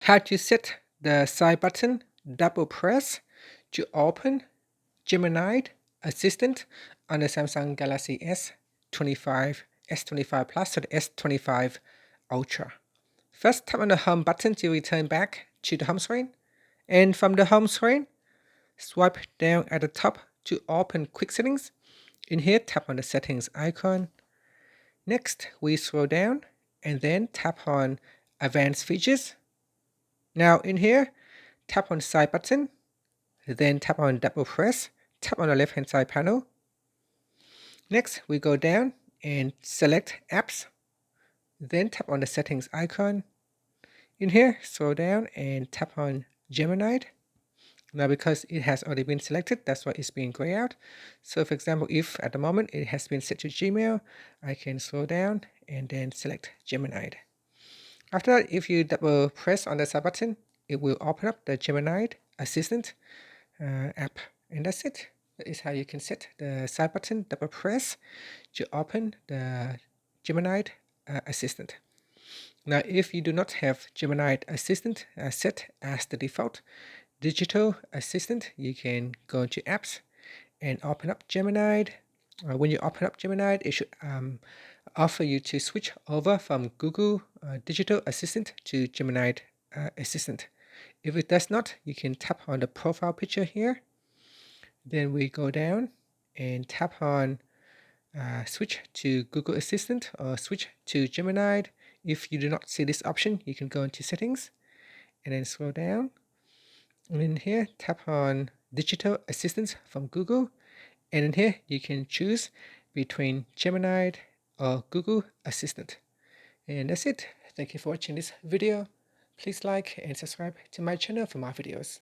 How to set the side button, double press to open Gemini Assistant on the Samsung Galaxy S25, S25 Plus to the S25 Ultra. First, tap on the home button to return back to the home screen. And from the home screen, swipe down at the top to open Quick Settings. In here, tap on the Settings icon. Next, we scroll down and then tap on Advanced Features. Now in here, tap on Side button, then tap on Double Press, tap on the left hand side panel. Next, we go down and select Apps, then tap on the Settings icon. In here, scroll down and tap on Gemini. Now because it has already been selected, that's why it's being grayed out. So for example, if at the moment it has been set to Gmail, I can scroll down and then select Gemini. After that, if you double press on the side button, it will open up the Gemini Assistant app. And that's it. That is how you can set the side button, double press to open the Gemini Assistant. Now, if you do not have Gemini Assistant set as the default digital assistant, you can go to Apps and open up Gemini. When you open up Gemini, it should offer you to switch over from Google Digital Assistant to Gemini Assistant. If it does not, you can tap on the profile picture here. Then we go down and tap on switch to Google Assistant or switch to Gemini. If you do not see this option, you can go into Settings and then scroll down. And in here, tap on Digital Assistance from Google. And in here, you can choose between Gemini or Google Assistant. And that's it. Thank you for watching this video. Please like and subscribe to my channel for more videos.